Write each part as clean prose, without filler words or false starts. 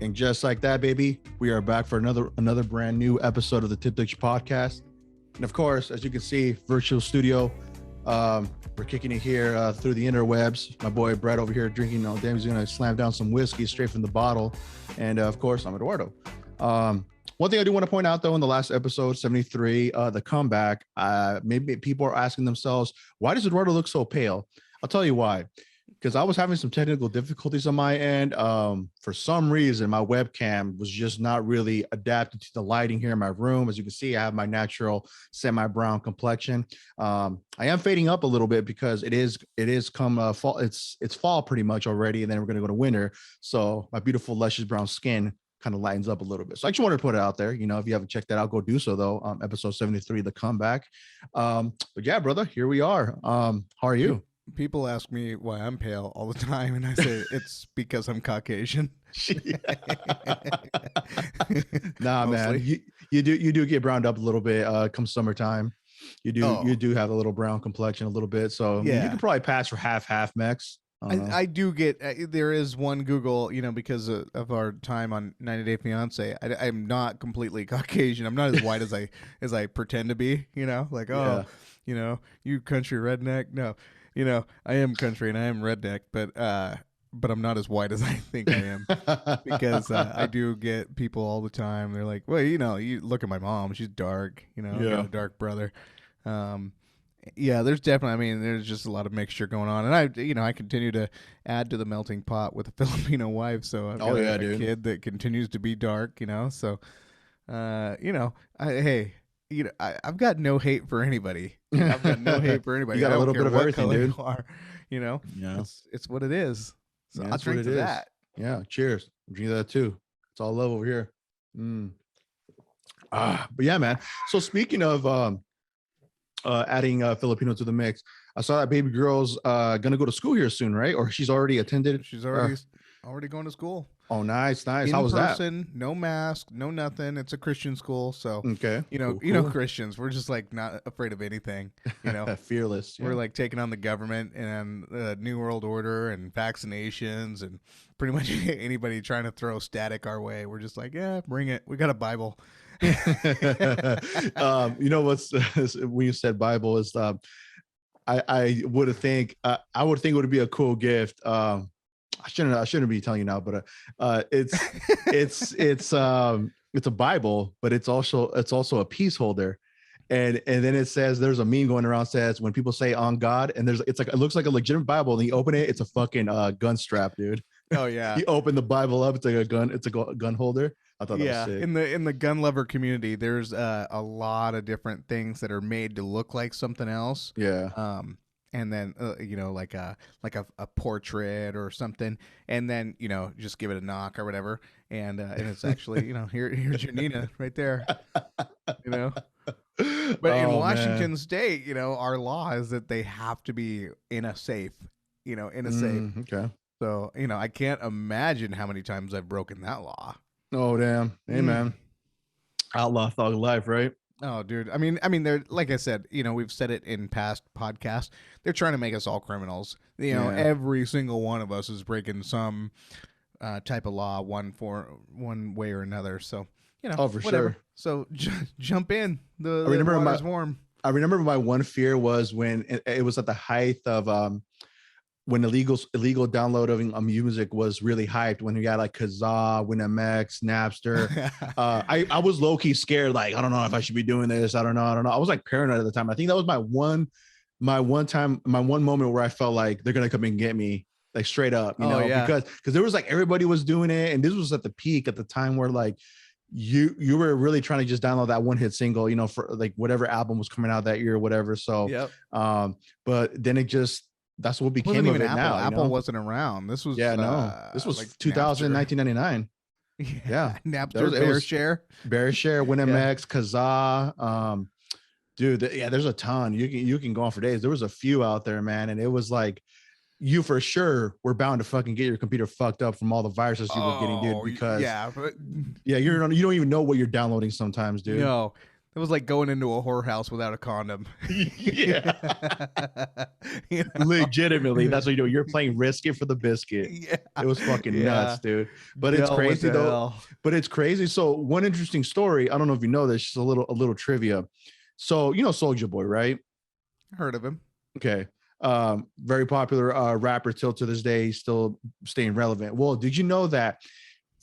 And just like that, baby, we are back for another brand new episode of the Tip Dish Podcast. And of course, as you can see, virtual studio. We're kicking it here through the interwebs. My boy Brett over here drinking. Damn, he's gonna slam down some whiskey straight from the bottle. And of course, I'm Eduardo. One thing I do want to point out, though, in the last episode 73, the comeback, maybe people are asking themselves, why does Eduardo look so pale? I'll tell you why. Because I was having some technical difficulties on my end. For some reason, my webcam was just not really adapted to the lighting here in my room. As you can see, I have my natural semi-brown complexion. I am fading up a little bit because it is come fall. It's fall pretty much already, and then we're gonna go to winter. So my beautiful luscious brown skin kind of lightens up a little bit. So I just wanted to put it out there. If you haven't checked that out, go do so though. Episode 73, the comeback. But yeah, brother, here we are. How are you? People ask me why I'm pale all the time, and I say it's because I'm Caucasian. Nah, man, you do get browned up a little bit. Come summertime, you do have a little brown complexion a little bit. So yeah, you could probably pass for half Mex. I do get. There is one Google, because of our time on 90 Day Fiance. I'm not completely Caucasian. I'm not as white as I pretend to be. You country redneck. No. I am country and I am redneck, but I'm not as white as I think I am because I do get people all the time. They're like, well, you look at my mom, she's dark, I've got a dark brother. There's definitely, there's just a lot of mixture going on. And I continue to add to the melting pot with a Filipino wife. So I've got a kid that continues to be dark, so, I've got no hate for anybody. I've got no hate for anybody. You got a little bit of everything, dude. Yeah. It's what it is. So I'll drink to that. Yeah. Cheers. I'm drinking that too. It's all love over here. But yeah, man. So speaking of adding Filipino to the mix, I saw that baby girl's gonna go to school here soon, right? Or she's already attended. She's already going to school. Oh, nice. How was person, that? No mask, no nothing. It's a Christian school, so okay. Cool. Christians, we're just like not afraid of anything. Fearless. Yeah. We're like taking on the government and the New World Order and vaccinations and pretty much anybody trying to throw static our way. We're just like, yeah, bring it. We got a Bible. What's when you said Bible is I would think it would be a cool gift. I shouldn't be telling you now, but it's a Bible, but it's also a peace holder, and then it says there's a meme going around says when people say on God, and it looks like a legitimate Bible, and you open it, it's a fucking gun strap, dude. Oh yeah, you open the Bible up, it's like a gun, it's a gun holder. I thought that was sick. In the gun lover community, there's a lot of different things that are made to look like something else. Yeah. And then like a portrait or something, and then just give it a knock or whatever, and it's actually here's your Nina right there, But in Washington State, our law is that they have to be in a safe, safe. Okay. So I can't imagine how many times I've broken that law. Oh damn! Hey man, outlaw thug life, right? Oh, dude. I mean, they're like I said, we've said it in past podcasts. They're trying to make us all criminals. Every single one of us is breaking some type of law, one way or another. So, for whatever. Sure. So jump in. The water's warm. I remember my one fear was when it was at the height of when illegal downloading music was really hyped, when you got like Kazaa, WinMX, Napster. I was low key scared. Like, I don't know if I should be doing this. I don't know. I was like paranoid at the time. I think that was my one moment where I felt like they're going to come and get me, like straight up, because there was like, everybody was doing it. And this was at the peak at the time where like you were really trying to just download that one hit single, for like whatever album was coming out that year or whatever. So, but then it just, that's what became of it Apple. now. Apple wasn't around. This was this was like 2000, 1999. Yeah. Napster, BearShare, WinMX, Kazaa. Dude, there's a ton. You can go on for days. There was a few out there, man, and it was like you for sure were bound to fucking get your computer fucked up from all the viruses you were getting, dude. Because you don't even know what you're downloading sometimes, dude. No. That was like going into a whorehouse without a condom. Yeah. You know? Legitimately, that's what you do. You're playing risk it for the biscuit. Yeah. It was fucking Yeah. nuts, dude. But it's Hell, what crazy the though. hell? But it's crazy. So one interesting story. I don't know if you know this. Just a little trivia. So you know Soulja Boy, right? Heard of him. Okay. Very popular rapper till to this day, still staying relevant. Well, did you know that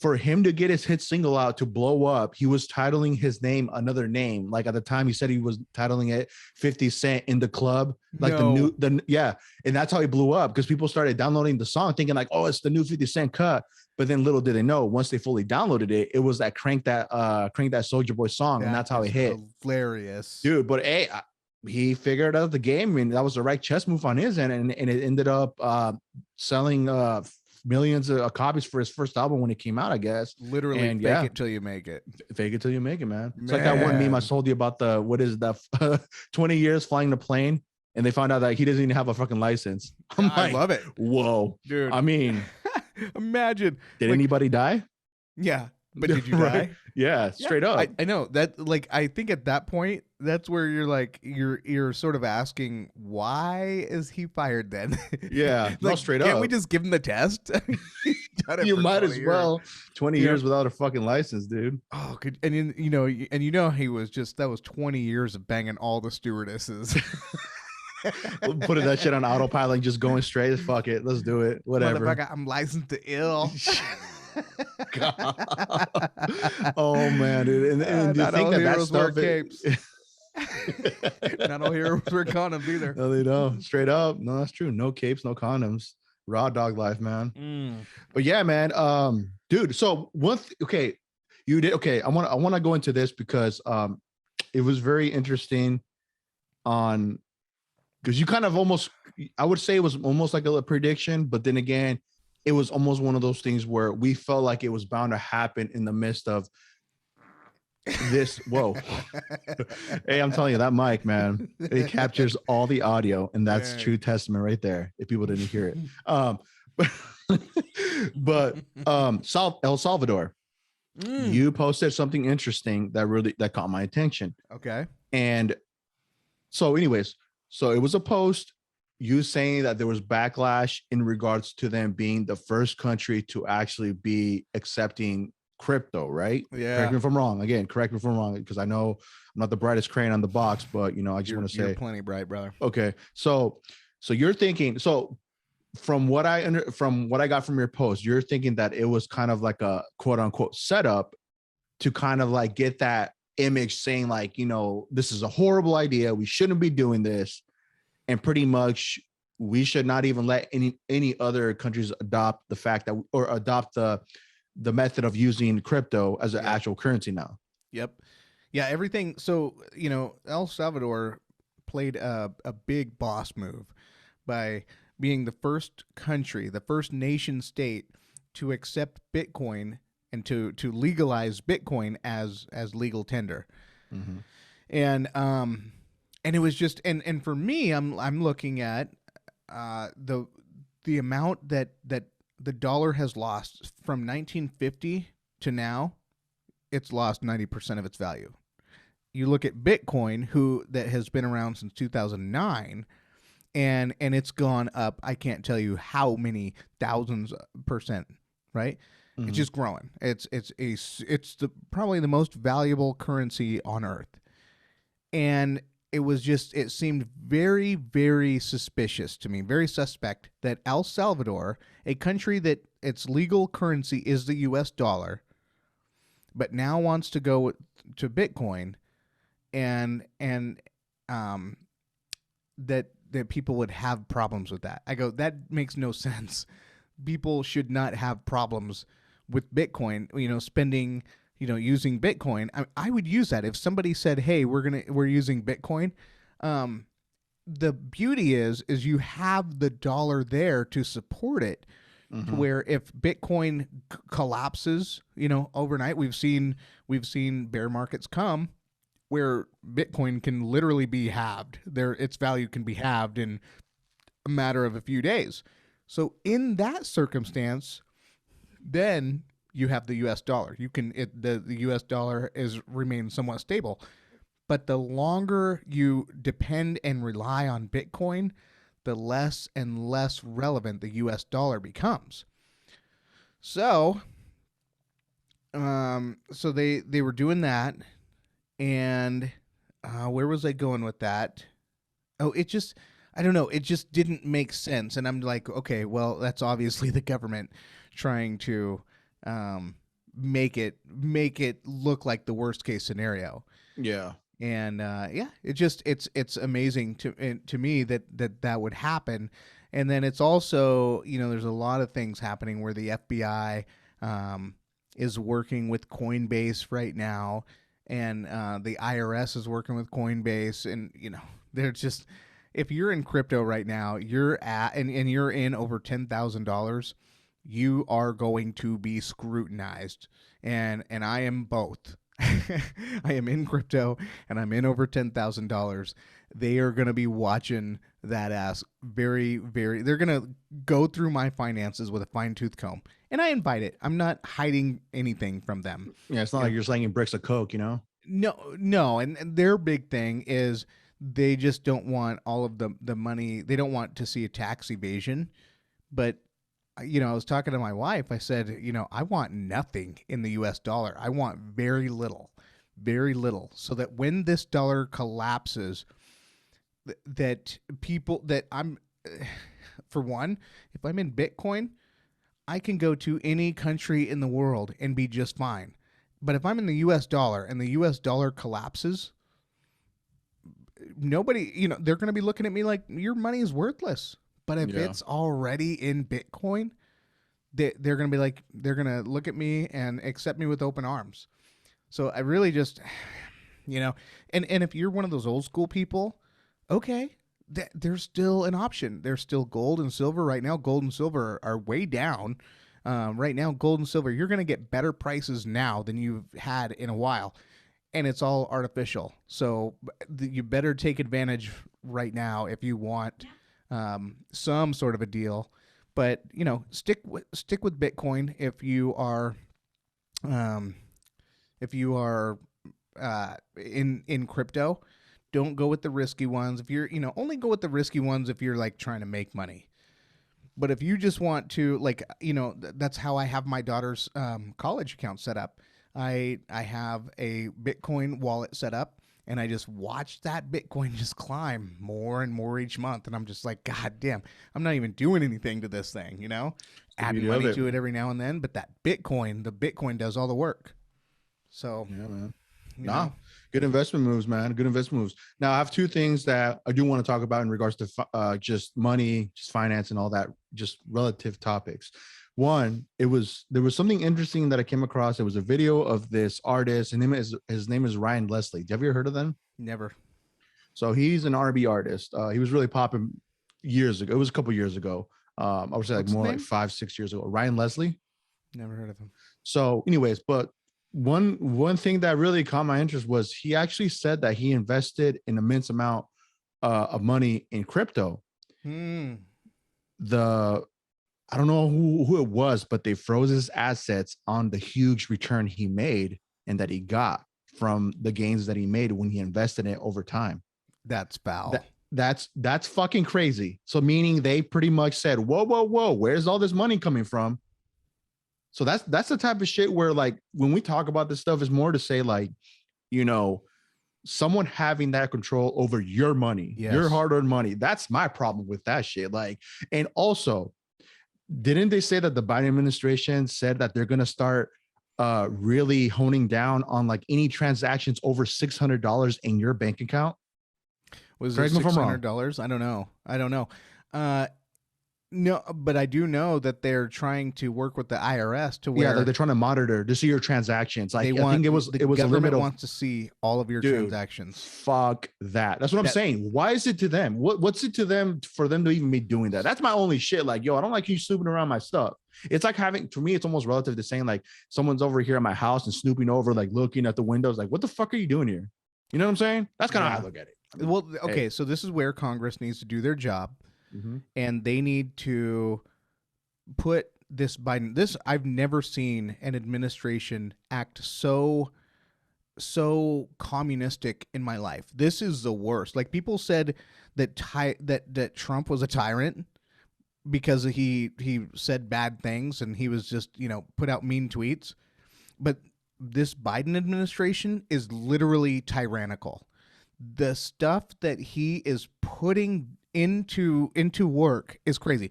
for him to get his hit single out to blow up, he was titling his name another name. Like at the time, he said he was titling it 50 Cent in the Club, like No. yeah. And that's how he blew up because people started downloading the song thinking like, oh, it's the new 50 Cent cut. But then little did they know, once they fully downloaded it, it was that Crank That Soulja Boy song, and that's how it hit. Hilarious, dude. But hey, he figured out the game. I mean, that was the right chess move on his end, and it ended up selling millions of copies for his first album when it came out, I guess. Literally, and fake it till you make it. Fake it till you make it, man. It's like that one meme I told you about, the what is that 20 years flying the plane, and they found out that he doesn't even have a fucking license. I love it. Whoa, dude. I mean, imagine. Did anybody die? Yeah, but did you die? Yeah, straight up. I know that. Like, I think at that point, that's where you're like, you're sort of asking, why is he fired then? Yeah, like, no, straight up. Can't we just give him the test? You might as well. 20 years without a fucking license, dude. Oh, and you know he was just, that was 20 years of banging all the stewardesses. Putting that shit on autopilot, just going straight. Fuck it, let's do it. Whatever. I'm licensed to ill. Oh man, dude. And not all heroes wear capes. Not all heroes wear condoms either. No, they don't. Straight up. No, that's true. No capes, no condoms. Raw dog life, man. But yeah, man. Dude. So okay, you did okay. I want to go into this because it was very interesting on, because you kind of almost, I would say it was almost like a prediction, but then again, it was almost one of those things where we felt like it was bound to happen in the midst of this. Whoa. Hey, I'm telling you, that mic, man, it captures all the audio, and that's true testament right there, if people didn't hear it. But El Salvador, you posted something interesting that caught my attention. Okay. And so anyways, so it was a post, you saying that there was backlash in regards to them being the first country to actually be accepting crypto, right? Yeah. Correct me if I'm wrong. Again, correct me if I'm wrong, because I know I'm not the brightest crayon on the box, but I just want to say you're plenty bright, brother. Okay. So you're thinking, so from what I got from your post, you're thinking that it was kind of like a quote unquote setup to kind of like get that image saying like, this is a horrible idea. We shouldn't be doing this. And pretty much we should not even let any other countries adopt the fact that, or adopt the method of using crypto as an actual currency now. Yep. Yeah. Everything. So, El Salvador played a big boss move by being the first country, the first nation state to accept Bitcoin and to legalize Bitcoin as legal tender. Mm-hmm. And it was just, and for me, I'm looking at the amount that the dollar has lost from 1950 to now. It's lost 90% of its value. You look at Bitcoin, that has been around since 2009, and it's gone up. I can't tell you how many thousands %, right? Mm-hmm. It's just growing. It's probably the most valuable currency on earth. And it seemed very, very suspicious to me, very suspect, that El Salvador, a country that its legal currency is the US dollar, but now wants to go to Bitcoin, and that people would have problems with that. I go, that makes no sense. People should not have problems with Bitcoin, spending, using Bitcoin. I would use that if somebody said, "Hey, we're using Bitcoin." The beauty is you have the dollar there to support it. Mm-hmm. To where if Bitcoin collapses, overnight, we've seen bear markets come where Bitcoin can literally be halved. Its value can be halved in a matter of a few days. So in that circumstance, then you have the U.S. dollar. The U.S. dollar remains somewhat stable. But the longer you depend and rely on Bitcoin, the less and less relevant the US dollar becomes. So, so they were doing that, and where was I going with that? Oh, I don't know, it just didn't make sense, and I'm like, okay, well, that's obviously the government trying to make it look like the worst case scenario. Yeah. And yeah, it's amazing to me that would happen. And then it's also, there's a lot of things happening where the FBI is working with Coinbase right now, and the IRS is working with Coinbase, and they're just, if you're in crypto right now, and you're in over $10,000, you are going to be scrutinized, and I am both. I am in crypto and I'm in over $10,000. They are going to be watching that ass very, very. They're going to go through my finances with a fine tooth comb, and I invite it. I'm not hiding anything from them. Yeah, it's not like you're slanging bricks of coke, No, and their big thing is they just don't want all of the money. They don't want to see a tax evasion, but I was talking to my wife. I said, I want nothing in the US dollar. I want very little, so that when this dollar collapses, that people that I'm, for one, if I'm in Bitcoin, I can go to any country in the world and be just fine. But if I'm in the US dollar and the US dollar collapses, nobody, they're going to be looking at me like your money is worthless. But if it's already in Bitcoin, they're going to be like, they're going to look at me and accept me with open arms. So I really just, and if you're one of those old school people, okay, there's still an option. There's still gold and silver right now. Gold and silver are way down. Right now, gold and silver, you're going to get better prices now than you've had in a while. And it's all artificial. So you better take advantage right now if you want some sort of a deal, but stick with Bitcoin if you are in crypto. Don't go with the risky ones. If you're only go with the risky ones if you're like trying to make money. But if you just want to, like, that's how I have my daughter's college account set up. I have a Bitcoin wallet set up, and I just watch that Bitcoin just climb more and more each month. And I'm just like, God damn, I'm not even doing anything to this thing, adding money to it every now and then. But the Bitcoin does all the work. So, yeah, man. Good investment moves, man. Good investment moves. Now, I have two things that I do want to talk about in regards to just money, just finance and all that, just relative topics. One, there was something interesting that I came across. It was a video of this artist, and his name is Ryan Leslie. Have you ever heard of them? Never. So he's an R&B artist. He was really popping years ago. It was a couple years ago. I would say like more like 5-6 years ago. Ryan Leslie. Never heard of him. So, anyways, but one thing that really caught my interest was he actually said that he invested an immense amount of money in crypto. I don't know who it was, but they froze his assets on the huge return he made and that he got from the gains that he made when he invested in it over time. That's foul. That's fucking crazy. So meaning they pretty much said, whoa, where's all this money coming from? So that's the type of shit where, like, when we talk about this stuff, is more to say, like, someone having that control over your money, your hard-earned money. That's my problem with that shit. Like, and also, didn't they say that the Biden administration said that they're going to start really honing down on like any transactions over $600 in your bank account? Was it $600? I don't know. No, but I do know that they're trying to work with the IRS to where they're trying to monitor to see your transactions. Like, I think it was the government wants to see all of your transactions. Fuck that. That's what I'm saying. Why is it to them? What's it to them for them to even be doing that? That's my only shit. Like, yo, I don't like you snooping around my stuff. It's like to me, it's almost relative to saying like someone's over here at my house and snooping over, like looking at the windows, like, what the fuck are you doing here? You know what I'm saying? That's kind of how I look at it. I mean, well, okay, so this is where Congress needs to do their job. Mm-hmm. And they need to put this Biden. I've never seen an administration act so so communistic in my life. This is the worst. Like, people said that that Trump was a tyrant because he said bad things and he was just, put out mean tweets. But this Biden administration is literally tyrannical. The stuff that he is putting into work is crazy.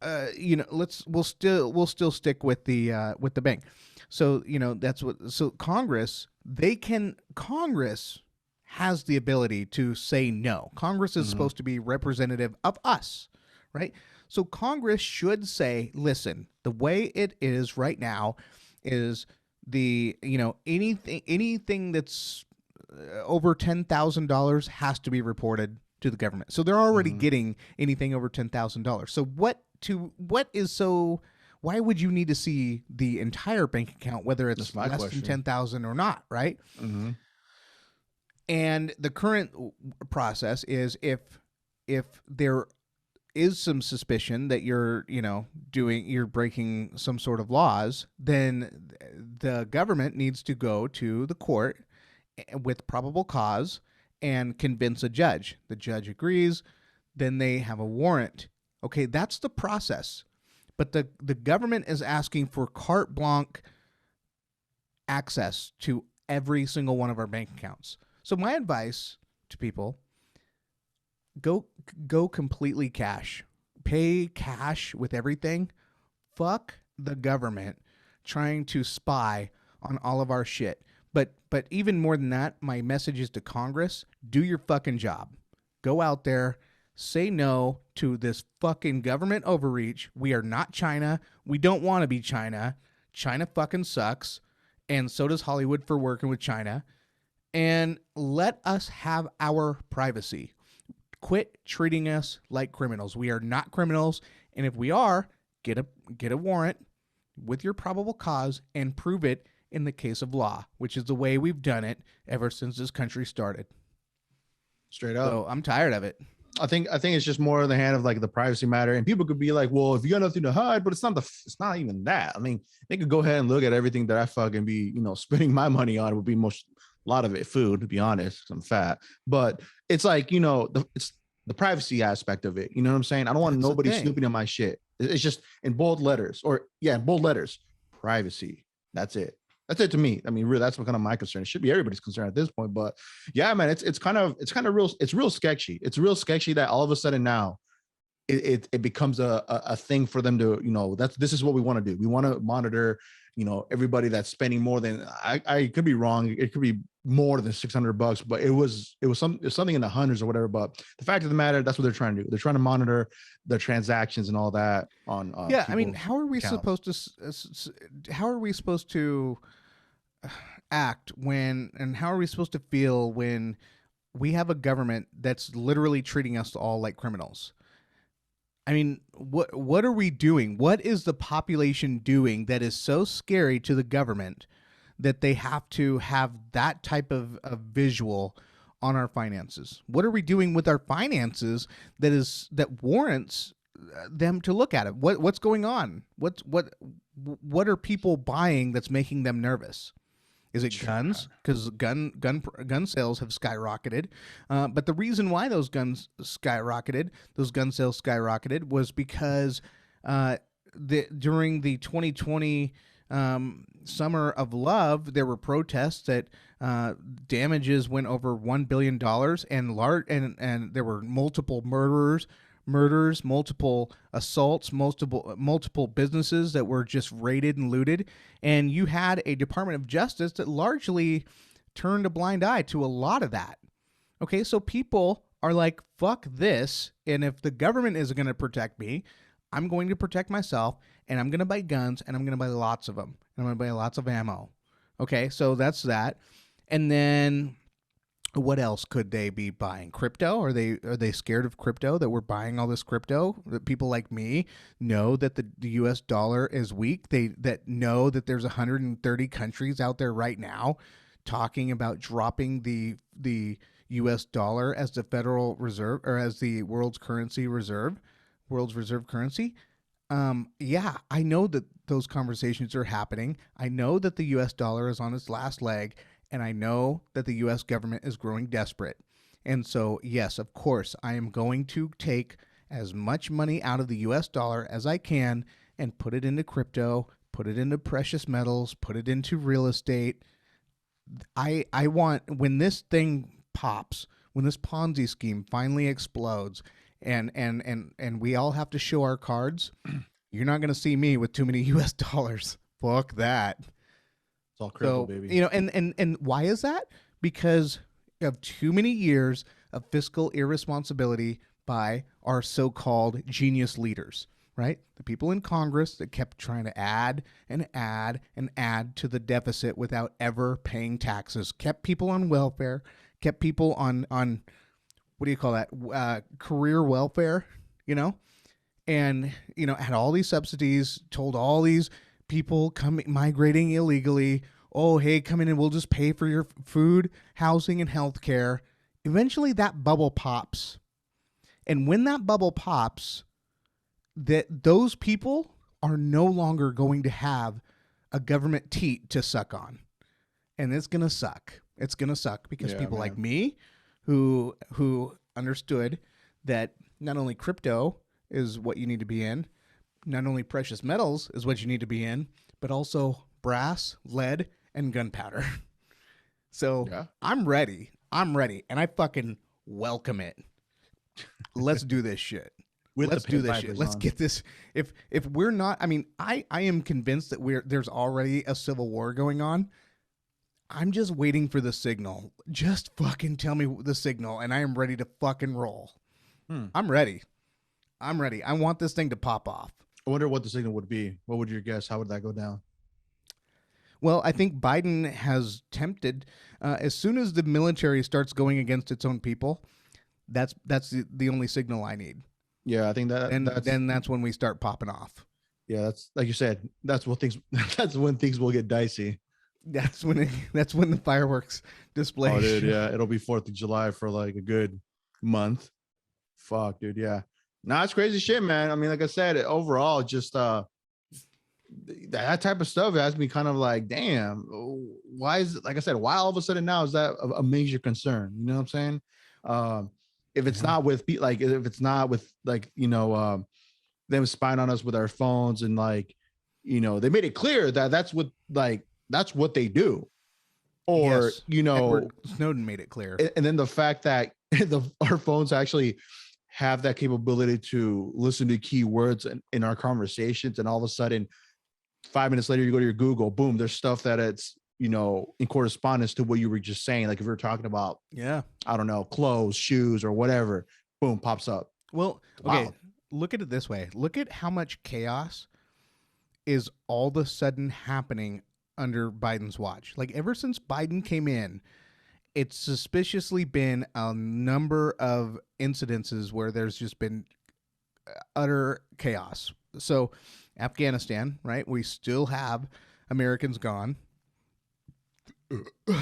We'll still stick with the bank. So, that's what. So Congress has the ability to say no. Congress is supposed to be representative of us, right? So Congress should say, listen, the way it is right now is anything that's over $10,000 has to be reported to the government. So they're already getting anything over $10,000. So why would you need to see the entire bank account, whether it's less than 10,000 or not, right? Mm-hmm. And the current process is if there is some suspicion that you're breaking some sort of laws, then the government needs to go to the court with probable cause and convince a judge. The judge agrees, then they have a warrant. Okay, that's the process. But the government is asking for carte blanche access to every single one of our bank accounts. So my advice to people, go completely cash. Pay cash with everything. Fuck the government trying to spy on all of our shit. But even more than that, my message is to Congress, do your fucking job. Go out there, say no to this fucking government overreach. We are not China. We don't want to be China. China fucking sucks. And so does Hollywood for working with China. And let us have our privacy. Quit treating us like criminals. We are not criminals. And if we are, get a warrant with your probable cause and prove it in the case of law, which is the way we've done it ever since this country started. Straight up. So I'm tired of it. I think it's just more in the hand of like the privacy matter, and people could be like, well, if you got nothing to hide, but it's not even that. I mean, they could go ahead and look at everything that I fucking be, spending my money on. Would be a lot of it food, to be honest, 'cause I'm fat, but it's like, it's the privacy aspect of it. You know what I'm saying? I don't want nobody snooping on my shit. It's just in bold letters, privacy. That's it. That's it to me. I mean, really, that's what kind of my concern. It should be everybody's concern at this point. But yeah, man, it's kind of real. It's real sketchy. It's real sketchy that all of a sudden now it becomes a thing for them to, this is what we want to do. We want to monitor, everybody that's spending more than, I could be wrong. It could be more than $600, but it was something in the hundreds or whatever. But the fact of the matter, that's what they're trying to do. They're trying to monitor the transactions and all that on. Yeah. I mean, how are we supposed to act and how are we supposed to feel when we have a government that's literally treating us all like criminals? I mean, what are we doing? What is the population doing that is so scary to the government that they have to have that type of visual on our finances? What are we doing with our finances that warrants them to look at it? What's going on? What are people buying that's making them nervous? Is it guns? Because gun sales have skyrocketed. But the reason why those gun sales skyrocketed was because during the 2020 Summer of Love, there were protests that damages went over $1 billion and there were multiple murders, multiple assaults, multiple businesses that were just raided and looted. And you had a Department of Justice that largely turned a blind eye to a lot of that. Okay, so people are like, fuck this. And if the government isn't going to protect me, I'm going to protect myself, and I'm going to buy guns, and I'm going to buy lots of them. And I'm going to buy lots of ammo. Okay, so that's that. And then what else could they be buying? Crypto? Are they scared of crypto, that we're buying all this crypto? That people like me know that the US dollar is weak. That know that there's 130 countries out there right now talking about dropping the US dollar as the Federal Reserve, or as the world's reserve currency. Yeah, I know that those conversations are happening. I know that the US dollar is on its last leg. and I know that the U.S. government is growing desperate. And so, yes, of course, I am going to take as much money out of the U.S. dollar as I can and put it into crypto, put it into precious metals, put it into real estate. I want, when this thing pops, when this Ponzi scheme finally explodes, and we all have to show our cards, you're not going to see me with too many U.S. dollars. Fuck that. It's all crypto, baby. You know, and why is that? Because of too many years of fiscal irresponsibility by our so-called genius leaders, right? The people in Congress that kept trying to add and add and add to the deficit without ever paying taxes, kept people on welfare, kept people on what do you call that? Career welfare, you know? And, you know, had all these subsidies, told all these people migrating illegally, oh, hey, come in and we'll just pay for your food, housing, and health care. Eventually that bubble pops. And when that bubble pops, those people are no longer going to have a government teat to suck on. And it's going to suck. It's going to suck because people like me who understood that not only crypto is what you need to be in, not only precious metals is what you need to be in, but also brass, lead, and gunpowder. So I'm ready. And I fucking welcome it. Let's do this shit. Let's do this shit. Let's get this. If we're not, I mean, I am convinced that there's already a civil war going on. I'm just waiting for the signal. Just fucking tell me the signal, and I am ready to fucking roll. I'm ready. I want this thing to pop off. I wonder what the signal would be. What would your guess? How would that go down? Well, I think Biden has tempted, as soon as the military starts going against its own people, that's the only signal I need. Yeah, I think then that's when we start popping off. Yeah, that's like you said. That's when things will get dicey. That's when the fireworks display. Oh, dude, yeah, it'll be 4th of July for like a good month. Fuck, dude, yeah. Nah, it's crazy shit, man. I mean, like I said, overall, just that type of stuff has me kind of like, damn, why is it, like I said, why all of a sudden now is that a major concern? You know what I'm saying? If it's not with them spying on us with our phones and like, you know, they made it clear that that's what they do. Or, yes, you know, Edward Snowden made it clear. And then the fact that our phones actually have that capability to listen to keywords in our conversations, and all of a sudden 5 minutes later you go to your Google, boom, there's stuff that it's, you know, in correspondence to what you were just saying. Like if we were talking about, I don't know, clothes, shoes, or whatever, boom, pops up. Well, okay, wow. Look at it this way. Look at how much chaos is all of a sudden happening under Biden's watch. Like ever since Biden came in, it's suspiciously been a number of incidences where there's just been utter chaos. So Afghanistan, right? We still have Americans gone.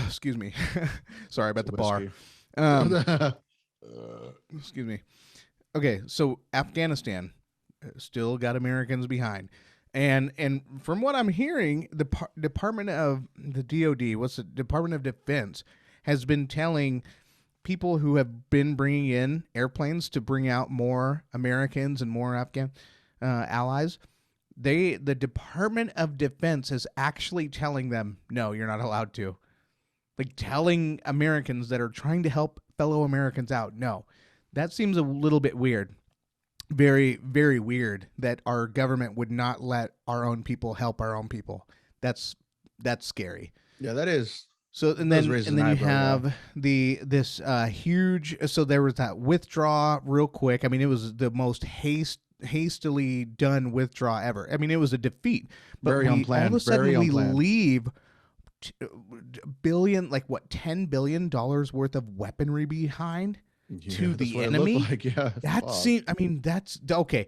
Excuse me. Sorry about the bar. Excuse me. Okay, so Afghanistan still got Americans behind. And from what I'm hearing, the Department of the DOD, what's the Department of Defense, has been telling people who have been bringing in airplanes to bring out more Americans and more Afghan allies. The Department of Defense is actually telling them, no, you're not allowed to. Like telling Americans that are trying to help fellow Americans out, no. That seems a little bit weird. Very, very weird that our government would not let our own people help our own people. That's scary. Yeah, that is. So and then you have this huge. So there was that withdraw real quick. I mean, it was the most hastily done withdraw ever. I mean, it was a defeat. But very unplanned. All of a sudden, we leave $10 billion worth of weaponry behind to the enemy. That seems. I mean, that's okay.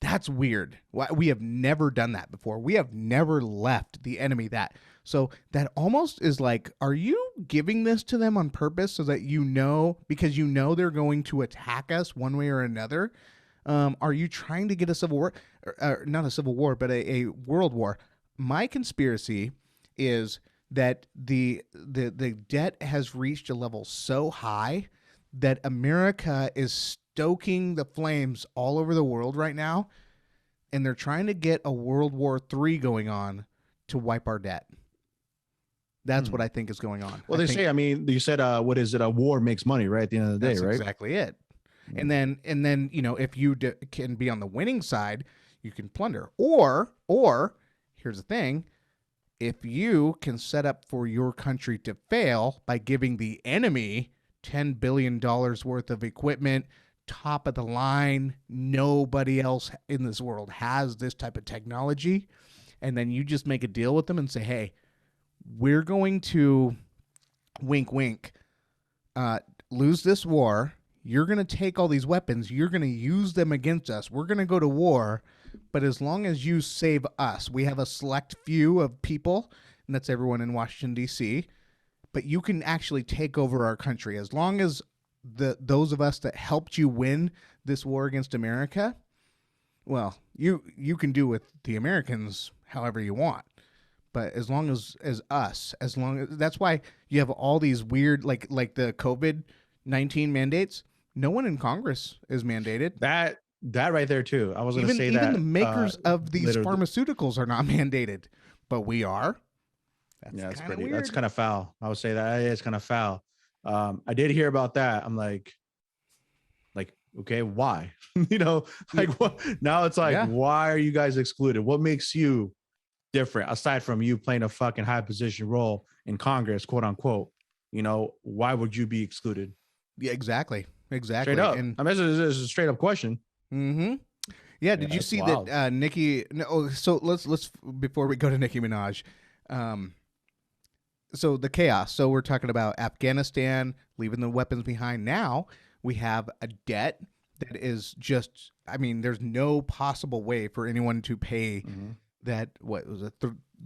That's weird. We have never done that before. We have never left the enemy that. So that almost is like, are you giving this to them on purpose so that because you know they're going to attack us one way or another? Are you trying to get a civil war? Not a civil war, but a world war. My conspiracy is that the debt has reached a level so high that America is stoking the flames all over the world right now, and they're trying to get a World War III going on to wipe our debt. That's what I think is going on. Well, I mean, you said, what is it? A war makes money, right? At the end of the day, right? That's exactly it. And then, you know, if you can be on the winning side, you can plunder. Or here's the thing. If you can set up for your country to fail by giving the enemy $10 billion worth of equipment, top of the line, nobody else in this world has this type of technology, and then you just make a deal with them and say, hey, we're going to wink, wink, lose this war. You're going to take all these weapons. You're going to use them against us. We're going to go to war. But as long as you save us, we have a select few of people, and that's everyone in Washington, D.C., but you can actually take over our country. As long as those of us that helped you win this war against America, well, you can do with the Americans however you want. But as long as us, that's why you have all these weird, like the COVID-19 mandates. No one in Congress is mandated. That right there too. I was going to say that even the makers of these pharmaceuticals are not mandated, but we are. That's pretty weird. That's kind of foul. I would say that is kind of foul. I did hear about that. I'm like, okay, why? You know, like what? Now it's like, why are you guys excluded? What makes you different aside from you playing a fucking high position role in Congress, quote unquote? You know, why would you be excluded? Yeah, exactly. Straight up. And I mean, this is a straight up question. Mm-hmm. Yeah. Did you see wild. That Nicki? No. So let's before we go to Nicki Minaj. So the chaos. So we're talking about Afghanistan, leaving the weapons behind. Now we have a debt that is just, I mean, there's no possible way for anyone to pay that. What was it?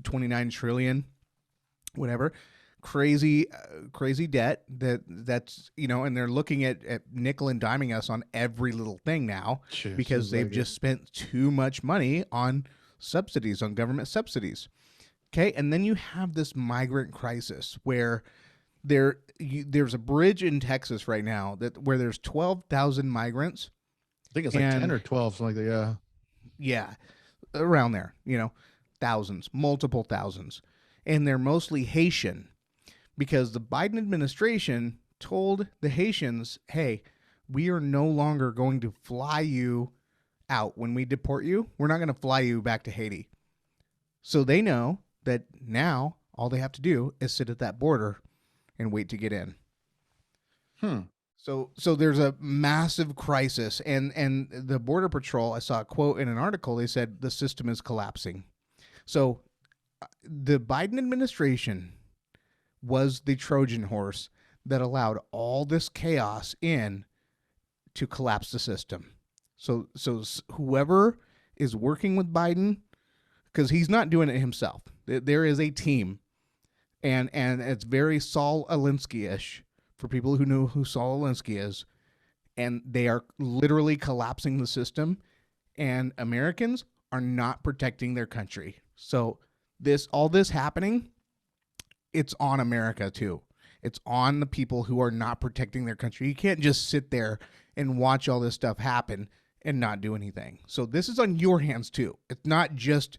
29 trillion, whatever. Crazy debt that's, you know, and they're looking at nickel and diming us on every little thing now because they've just spent too much money on subsidies, on government subsidies. Okay. And then you have this migrant crisis where there's a bridge in Texas right now where there's 12,000 migrants. I think it's like 10 or 12, something like that. Yeah. Around there, you know, thousands, multiple thousands. And they're mostly Haitian. Because the Biden administration told the Haitians, hey, we are no longer going to fly you out when we deport you. We're not going to fly you back to Haiti. So they know that now all they have to do is sit at that border and wait to get in. So there's a massive crisis. And the Border Patrol, I saw a quote in an article, they said the system is collapsing. So the Biden administration was the Trojan horse that allowed all this chaos in to collapse the system. So whoever is working with Biden, because he's not doing it himself. There is a team, and it's very Saul Alinsky-ish for people who know who Saul Alinsky is, and they are literally collapsing the system, and Americans are not protecting their country. So all this happening, it's on America too. It's on the people who are not protecting their country. You can't just sit there and watch all this stuff happen and not do anything. So this is on your hands too. It's not just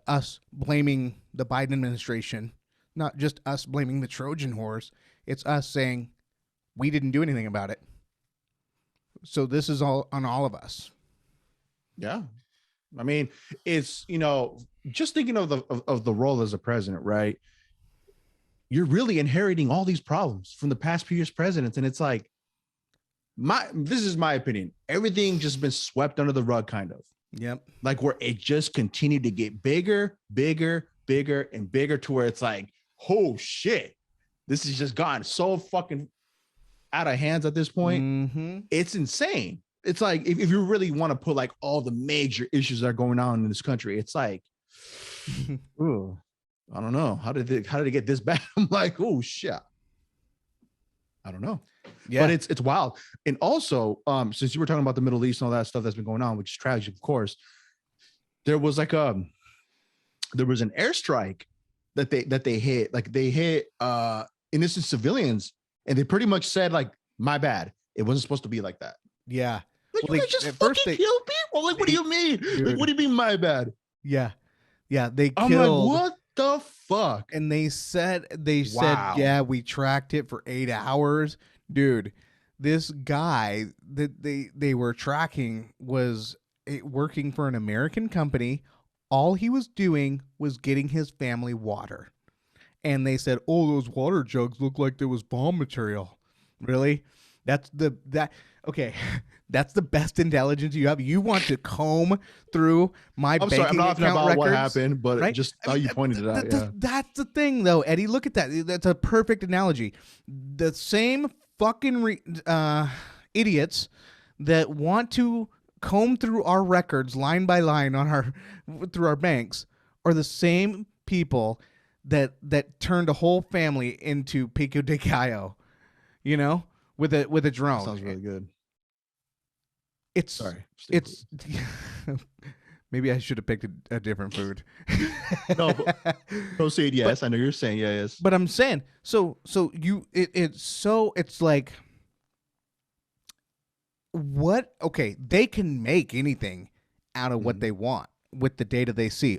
us blaming the Biden administration, not just us blaming the Trojan horse. It's us saying we didn't do anything about it. So this is all on all of us. Yeah. I mean, it's, you know, just thinking of the role as a president, right? You're really inheriting all these problems from the past previous presidents. And it's like, this is my opinion. Everything just been swept under the rug, kind of. Yep. Like where it just continued to get bigger, and bigger to where it's like, oh shit, this has just gotten so fucking out of hands at this point. It's insane. It's like, if you really want to put like all the major issues that are going on in this country, it's like, ooh, I don't know. How did it get this bad? I'm like, oh shit. I don't know. Yeah. But it's wild. And also, since you were talking about the Middle East and all that stuff that's been going on, which is tragic, of course, there was an airstrike that they hit. Like they hit innocent civilians, and they pretty much said like, "My bad. It wasn't supposed to be like that." Yeah. Like Well, you guys just fucking kill people. Like, what do you mean? Dude. Like, what do you mean, my bad? Yeah. Yeah. They I'm killed. like, what the fuck? And they said, Wow. yeah, we tracked it for 8 hours. Dude, this guy that they were tracking was working for an American company. All he was doing was getting his family water. And they said, "Oh, those water jugs look like there was bomb material." Really? Okay. That's the best intelligence you have. You want to comb through my banking I'm not account about records, what happened, but right? just how you pointed it out. Yeah. That's the thing, though, Eddie. Look at that. That's a perfect analogy. The same fucking idiots that want to comb through our records line by line through our banks are the same people that turned a whole family into Pico de Gallo, with a drone. That sounds really good. It's maybe I should have picked a different food. No, but proceed. Yes, I know you're saying yes. But I'm saying it's like what? Okay, they can make anything out of what they want with the data they see.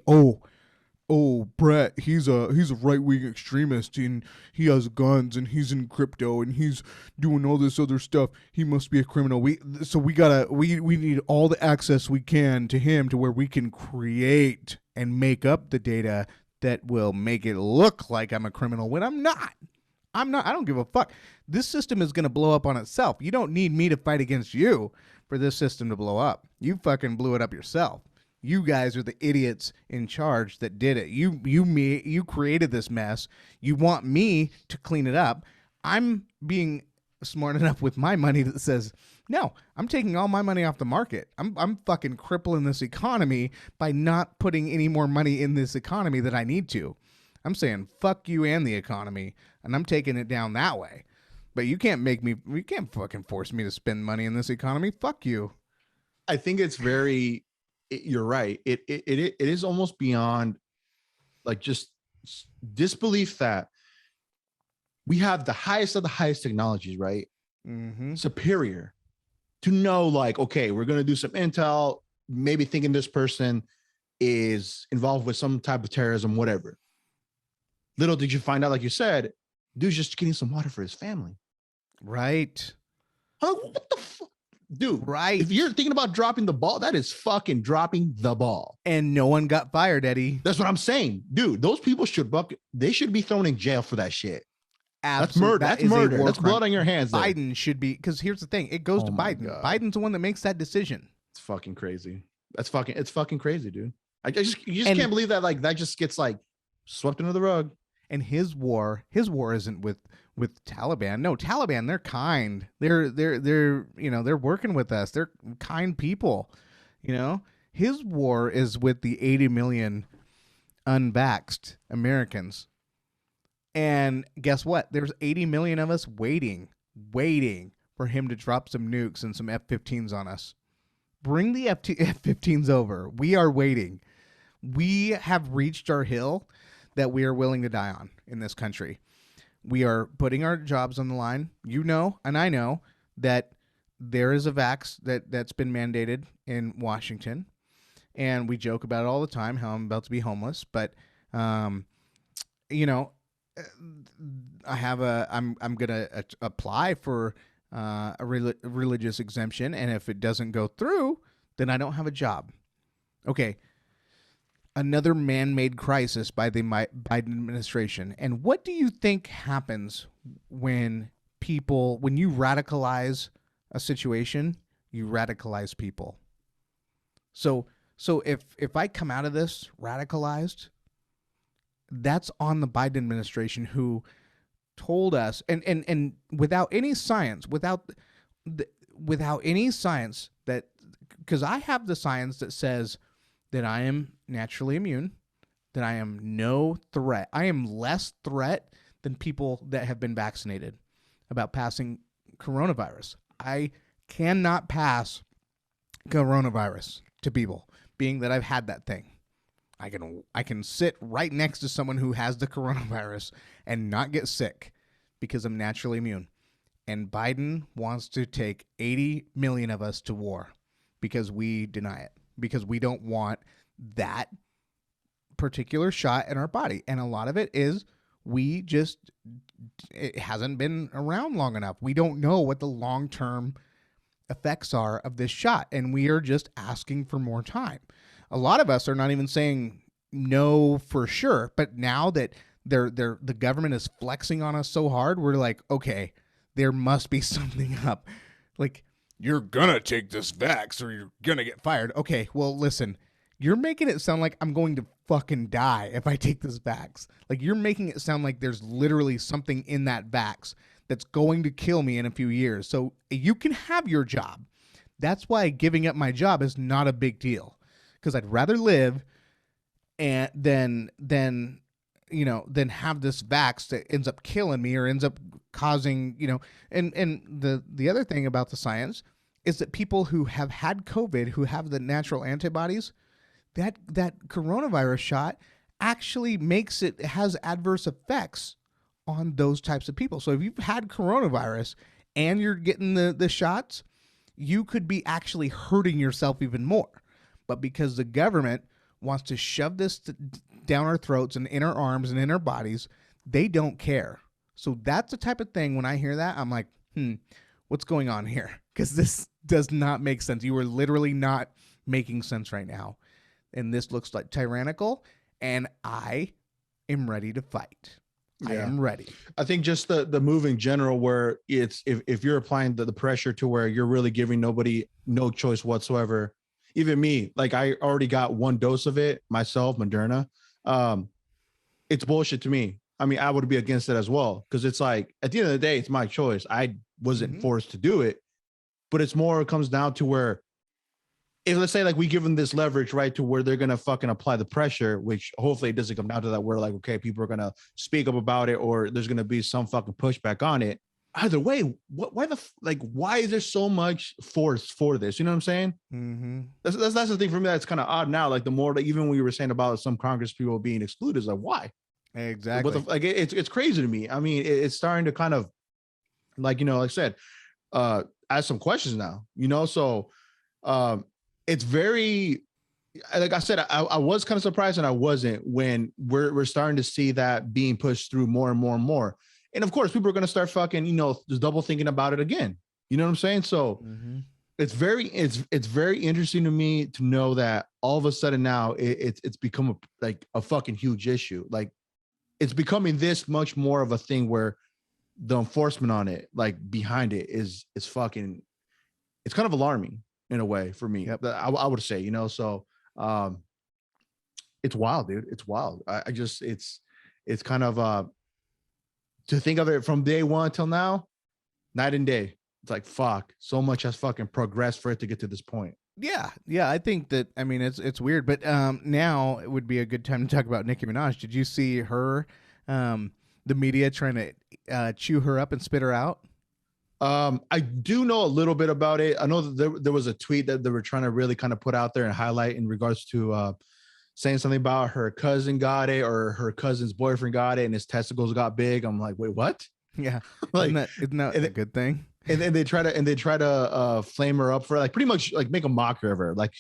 Oh, Brett, he's a right-wing extremist and he has guns and he's in crypto and he's doing all this other stuff. He must be a criminal. We need all the access we can to him to where we can create and make up the data that will make it look like I'm a criminal when I'm not. I don't give a fuck. This system is going to blow up on itself. You don't need me to fight against you for this system to blow up. You fucking blew it up yourself. You guys are the idiots in charge that did it. You created this mess. You want me to clean it up. I'm being smart enough with my money that says, no, I'm taking all my money off the market. I'm fucking crippling this economy by not putting any more money in this economy that I need to. I'm saying fuck you and the economy, and I'm taking it down that way. But you can't fucking force me to spend money in this economy. Fuck you. I think it's very... You're right. It is almost beyond like just disbelief that we have the highest of the highest technologies, right? Mm-hmm. Superior to know, like, okay, we're going to do some intel, maybe thinking this person is involved with some type of terrorism, whatever. Little did you find out, like you said, dude's just getting some water for his family. Right. What the fuck? Dude, right. If you're thinking about dropping the ball, that is fucking dropping the ball. And no one got fired, Eddie. That's what I'm saying. Dude, those people should be thrown in jail for that shit. Absolutely. That's murder. That's blood on your hands. Biden should be, because here's the thing. It goes to Biden. God. Biden's the one that makes that decision. It's fucking crazy. It's fucking crazy, dude. You just can't believe that, like, that just gets like swept under the rug. And his war isn't with Taliban. No, Taliban, they're kind. They're working with us. They're kind people. His war is with the 80 million unvaxxed Americans. And guess what? There's 80 million of us waiting for him to drop some nukes and some F-15s on us. Bring the F-15s over. We are waiting. We have reached our hill that we are willing to die on in this country. We are putting our jobs on the line. And I know that there is a vax that's been mandated in Washington, and we joke about it all the time how I'm about to be homeless. But I'm gonna apply for a religious exemption, and if it doesn't go through, then I don't have a job. Okay. Another man-made crisis by the Biden administration. And what do you think happens when you radicalize a situation, you radicalize people? So if I come out of this radicalized, that's on the Biden administration, who told us, and without any science, without any science, that, because I have the science that says that I am naturally immune, that I am no threat. I am less threat than people that have been vaccinated about passing coronavirus. I cannot pass coronavirus to people, being that I've had that thing. I can sit right next to someone who has the coronavirus and not get sick because I'm naturally immune. And Biden wants to take 80 million of us to war because we deny it, because we don't want that particular shot in our body. And a lot of it is it hasn't been around long enough. We don't know what the long-term effects are of this shot, and we are just asking for more time. A lot of us are not even saying no for sure, but now that the government is flexing on us so hard, we're like, okay, there must be something up. Like, you're gonna take this vax or you're gonna get fired. Okay, well, listen, you're making it sound like I'm going to fucking die if I take this vax. Like, you're making it sound like there's literally something in that vax that's going to kill me in a few years. So you can have your job. That's why giving up my job is not a big deal, because I'd rather live and than have this vax that ends up killing me or ends up causing, and the other thing about the science is that people who have had COVID, who have the natural antibodies, that coronavirus shot actually has adverse effects on those types of people. So if you've had coronavirus and you're getting the shots, you could be actually hurting yourself even more. But because the government wants to shove this down our throats and in our arms and in our bodies, they don't care. So that's the type of thing, when I hear that, I'm like, what's going on here? Because this does not make sense. You are literally not making sense right now. And this looks like tyrannical, and I am ready to fight. Yeah. I am ready. I think just the move in general, where it's if you're applying the pressure to where you're really giving nobody no choice whatsoever, even me, like I already got one dose of it myself, Moderna. It's bullshit to me. I mean, I would be against it as well, because it's like, at the end of the day, it's my choice. I wasn't forced to do it, but it comes down to where, if let's say like we give them this leverage, right, to where they're going to fucking apply the pressure, which hopefully it doesn't come down to that, where like, okay, people are going to speak up about it, or there's going to be some fucking pushback on it. Either way, why is there so much force for this? You know what I'm saying? Mm-hmm. That's the thing for me that's kind of odd now. Like, the more that even we were saying about some Congress people being excluded, is like, why? Exactly. It's crazy to me. I mean, it's starting to kind of, like, like I said, ask some questions now, so it's very, like I said, I was kind of surprised, and I wasn't, when we're starting to see that being pushed through more and more and more. And of course, people are going to start fucking, just double thinking about it again. You know what I'm saying? So it's very interesting to me to know that all of a sudden now it's become a fucking huge issue. Like, it's becoming this much more of a thing where the enforcement on it, like behind it, is fucking, it's kind of alarming in a way for me. Yep. I would say, so it's wild, dude. It's wild. I just, it's kind of, to think of it from day one till now, night and day. It's like, fuck, so much has fucking progressed for it to get to this point. Yeah. I think that, I mean, it's weird, but now it would be a good time to talk about Nicki Minaj. Did you see her, the media trying to chew her up and spit her out? I do know a little bit about it. I know that there was a tweet that they were trying to really kind of put out there and highlight in regards to saying something about her cousin got it, or her cousin's boyfriend got it, and his testicles got big. I'm like, wait, what? Yeah. Like, isn't that a good thing? And then they try to flame her up for, like, pretty much like make a mockery of her, like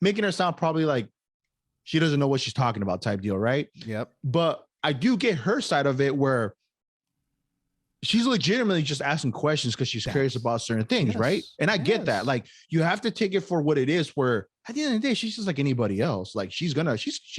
making her sound probably like she doesn't know what she's talking about type deal, right? Yep. But I do get her side of it, where she's legitimately just asking questions because she's curious about certain things, right? And I get that. Like, you have to take it for what it is, where at the end of the day, she's just like anybody else. Like, she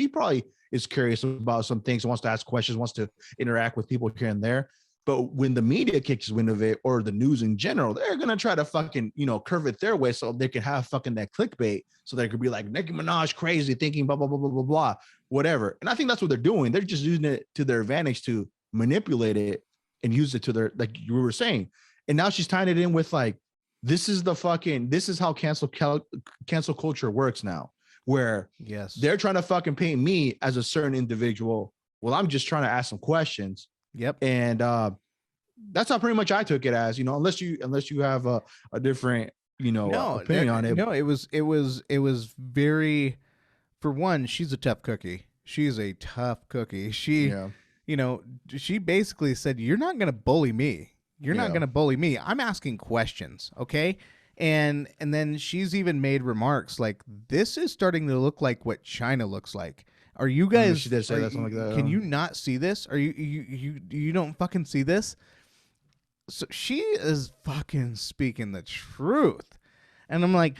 probably is curious about some things, wants to ask questions, wants to interact with people here and there. But when the media kicks wind of it, or the news in general, they're going to try to fucking, curve it their way, so they can have fucking that clickbait. So they could be like, Nicki Minaj crazy, thinking blah, blah, blah, blah, blah, blah, whatever. And I think that's what they're doing. They're just using it to their advantage to manipulate it and use it to their, like you were saying. And now she's tying it in with, like, this is how cancel culture works now, where they're trying to fucking paint me as a certain individual. Well, I'm just trying to ask some questions. Yep. And that's how pretty much I took it as, unless you have a different, opinion on it. No, it was very, for one, she's a tough cookie. She's a tough cookie. She, Yeah. you know, she basically said, "You're not going to bully me. You're not Yeah. going to bully me. I'm asking questions, okay?" And then she's even made remarks like, "This is starting to look like what China looks like. Are you I mean, guys? she did say that, something like that. Can you not see this? Are you don't fucking see this?" So she is fucking speaking the truth. And I'm like,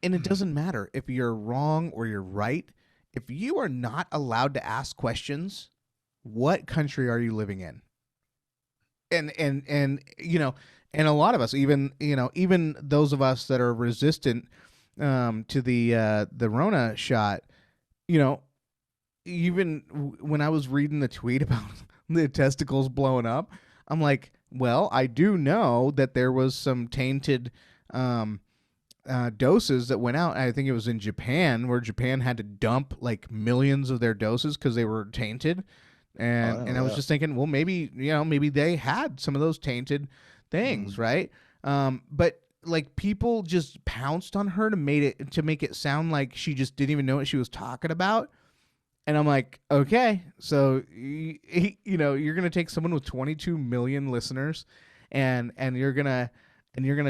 and it doesn't matter if you're wrong or you're right. If you are not allowed to ask questions, what country are you living in? And you know, and a lot of us, even even those of us that are resistant to the Rona shot, you know, even when I was reading the tweet about the testicles blowing up, I'm like, well, I do know that there was some tainted doses that went out. I think it was in Japan, where Japan had to dump like millions of their doses because they were tainted. And I was just thinking, well, maybe maybe they had some of those tainted things, right? But like people just pounced on her to make it sound like she just didn't even know what she was talking about. And I'm like, okay, so you're gonna take someone with 22 million listeners, and you're gonna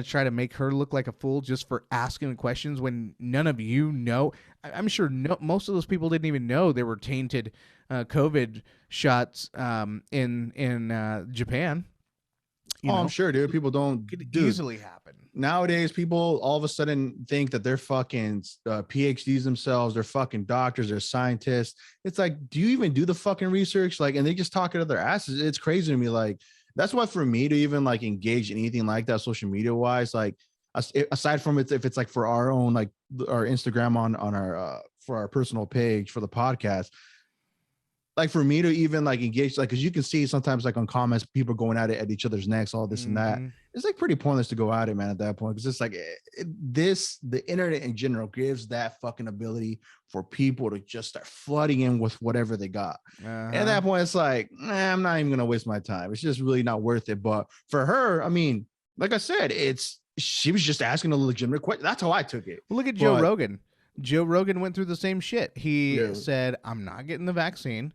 try to make her look like a fool just for asking questions when none of you know. I'm sure most of those people didn't even know there were tainted COVID shots in Japan. I'm sure, dude. People don't. Could Dude, easily happen. nowadays, people all of a sudden think that they're fucking PhDs themselves. They're fucking doctors. They're scientists. It's like, do you even do the fucking research? Like, and they just talk out of their asses. It's crazy to me. Like, that's why for me to even like engage in anything like that, social media wise, like aside from it, if it's like for our own, like our Instagram on our for our personal page for the podcast, like for me to even like engage, like, because you can see sometimes like on comments, people going at it at each other's necks, all this and that. It's like pretty pointless to go at it, man, at that point. Because it's like the internet in general gives that fucking ability for people to just start flooding in with whatever they got. And at that point, it's like, I'm not even gonna waste my time. It's just really not worth it. But for her, I mean, like I said, she was just asking a legitimate question. That's how I took it. Well, look at Joe Rogan. Joe Rogan went through the same shit. He said, "I'm not getting the vaccine.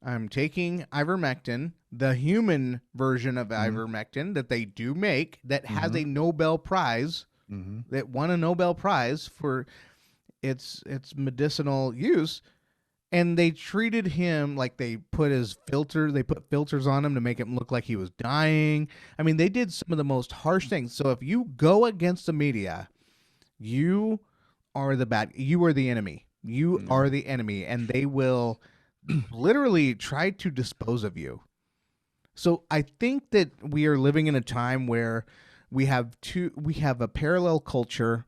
I'm taking ivermectin, the human version of ivermectin that they do make, that has a Nobel Prize, that won a Nobel Prize for its medicinal use." And they treated him like they put filters on him to make him look like he was dying. I mean, they did some of the most harsh things. So if you go against the media, you are the enemy. You are the enemy, and they will literally try to dispose of you. So I think that we are living in a time where we have a parallel culture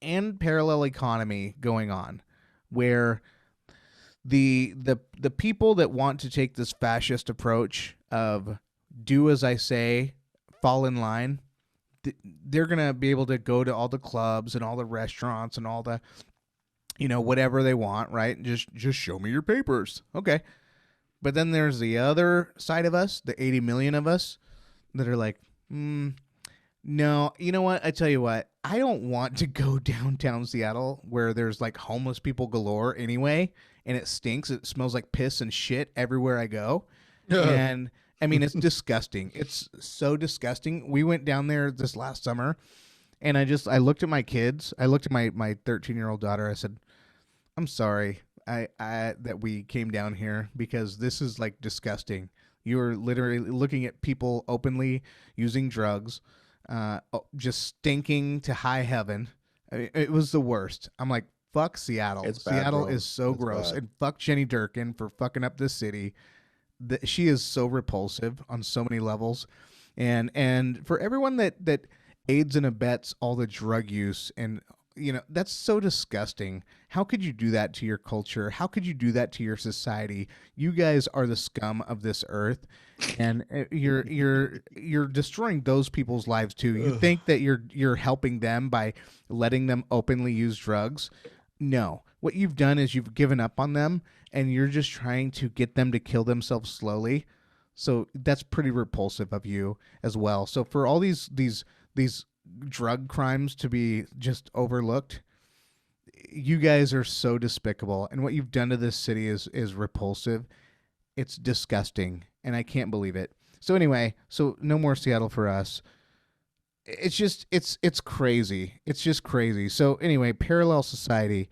and parallel economy going on, where the people that want to take this fascist approach of do as I say, fall in line, they're going to be able to go to all the clubs and all the restaurants and all the, whatever they want, right? Just show me your papers. Okay. But then there's the other side of us, the 80 million of us that are like, no, you know what? I tell you what, I don't want to go downtown Seattle where there's like homeless people galore anyway, and it stinks. It smells like piss and shit everywhere I go. And I mean, it's disgusting. It's so disgusting. We went down there this last summer, and I looked at my kids. I looked at my 13-year-old daughter. I said, I'm sorry that we came down here, because this is like disgusting. You're literally looking at people openly using drugs, just stinking to high heaven. I mean, it was the worst. I'm like, fuck Seattle. Seattle is so gross. Bad. And fuck Jenny Durkin for fucking up this city. She is so repulsive on so many levels. And for everyone that aids and abets all the drug use, and that's so disgusting. How could you do that to your culture? How could you do that to your society? You guys are the scum of this earth, and you're destroying those people's lives too. You think that you're helping them by letting them openly use drugs? No. What you've done is you've given up on them, and you're just trying to get them to kill themselves slowly. So that's pretty repulsive of you as well. So for all these drug crimes to be just overlooked, you guys are so despicable, and what you've done to this city is repulsive. It's disgusting, and I can't believe it. So anyway, so no more Seattle for us. It's just it's crazy. It's just crazy. So anyway, parallel society.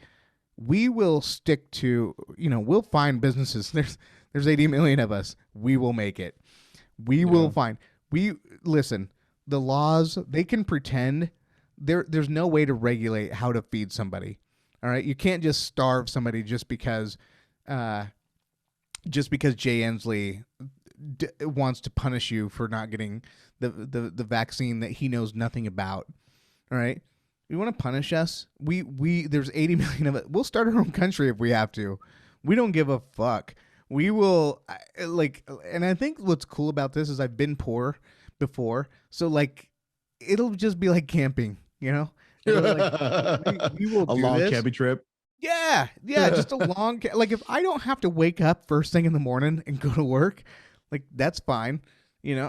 We will stick to, we'll find businesses. There's 80 million of us. We will make it. We will find. We listen. The laws, they can pretend. There's no way to regulate how to feed somebody. All right, you can't just starve somebody just because Jay Inslee wants to punish you for not getting the vaccine that he knows nothing about. All right, you want to punish us? We there's 80 million of it. We'll start our own country if we have to. We don't give a fuck. We will and I think what's cool about this is I've been poor before, so like it'll just be like camping, Like, we will a do long this. camping trip. Yeah, just a long like if I don't have to wake up first thing in the morning and go to work, like that's fine.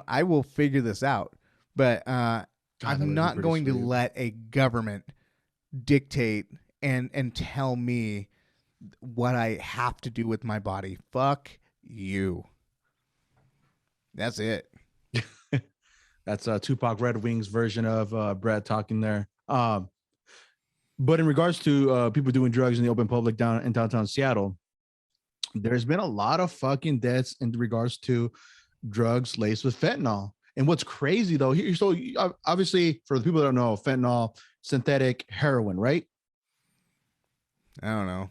I will figure this out. But I'm not going to let a government dictate and tell me what I have to do with my body. Fuck you. That's it. That's Tupac Red Wings version of Brett talking there. But in regards to people doing drugs in the open public down in downtown Seattle, there's been a lot of fucking deaths in regards to drugs laced with fentanyl. And what's crazy though, so obviously for the people that don't know, fentanyl, synthetic heroin, right? I don't know.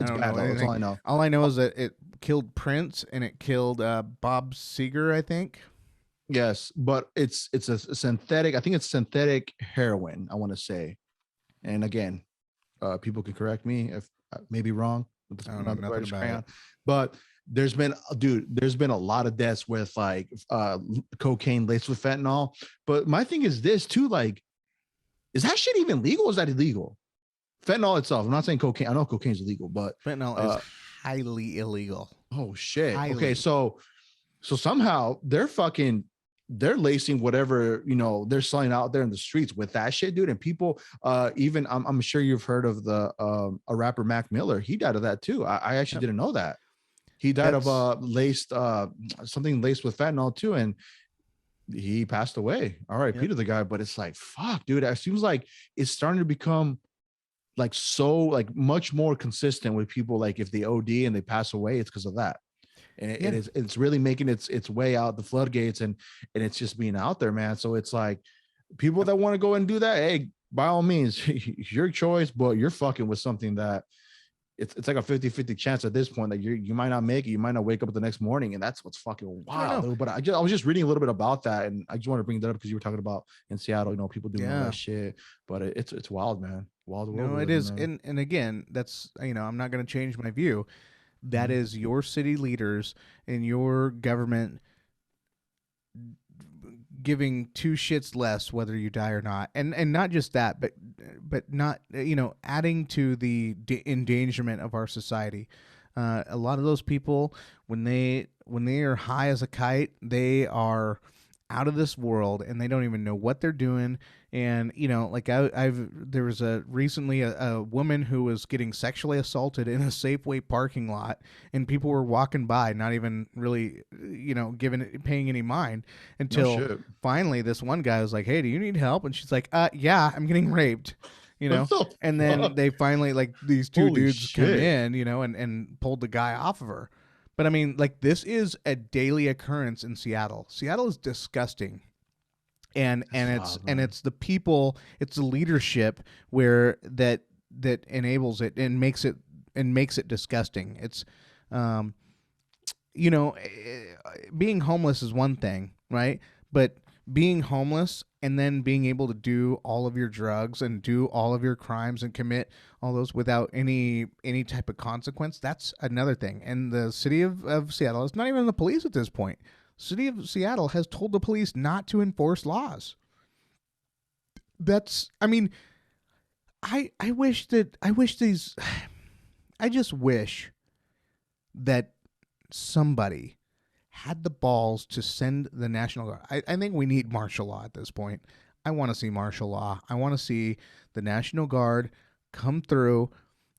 It's bad. That's all I know. All I know is that it killed Prince and it killed Bob Seger, I think. Yes, but it's a synthetic. I think it's synthetic heroin. I want to say, and again, people can correct me if I may be wrong. I don't know nothing about it. But there's been a lot of deaths with like cocaine laced with fentanyl. But my thing is this too, like, is that shit even legal? Or is that illegal? Fentanyl itself. I'm not saying cocaine. I know cocaine is illegal, but fentanyl is highly illegal. Oh shit. Highly. Okay, so somehow they're lacing whatever they're selling out there in the streets with that shit, dude. And people, even I'm sure you've heard of a rapper Mac Miller. He died of that too. I actually didn't know that. He died of something laced with fentanyl too, and he passed away. R.I.P. to the guy. But it's like, fuck, dude. It seems like it's starting to become like so like much more consistent with people. Like if they OD and they pass away, it's because of that. And it's really making its way out the floodgates, and it's just being out there, man. So it's like people that want to go and do that, hey, by all means, your choice, but you're fucking with something that it's like a 50-50 chance at this point that you might not make it, you might not wake up the next morning, and that's what's fucking wild. But I was just reading a little bit about that, and I just want to bring that up because you were talking about in Seattle, people doing all that shit. But it's wild, man. Wild world. No, it is, and again, that's I'm not going to change my view. That is your city leaders and your government giving two shits less whether you die or not, and not just that, but not adding to the endangerment of our society. A lot of those people, when they are high as a kite, they are out of this world and they don't even know what they're doing. And like there was recently a woman who was getting sexually assaulted in a Safeway parking lot, and people were walking by, not even really paying any mind, until finally this one guy was like, "Hey, do you need help?" And she's like, "Yeah, I'm getting raped." And then they finally, like, these two dudes come in, and pulled the guy off of her. But I mean, like, this is a daily occurrence in Seattle. Seattle is disgusting. And it's the people, it's the leadership where that enables it and makes it disgusting. It's being homeless is one thing, right? But being homeless and then being able to do all of your drugs and do all of your crimes and commit all those without any type of consequence, that's another thing. And the city of Seattle, it's not even the police at this point. City of Seattle has told the police not to enforce laws. I just wish that somebody had the balls to send the National Guard. I think we need martial law at this point. I want to see martial law. I want to see the National Guard come through,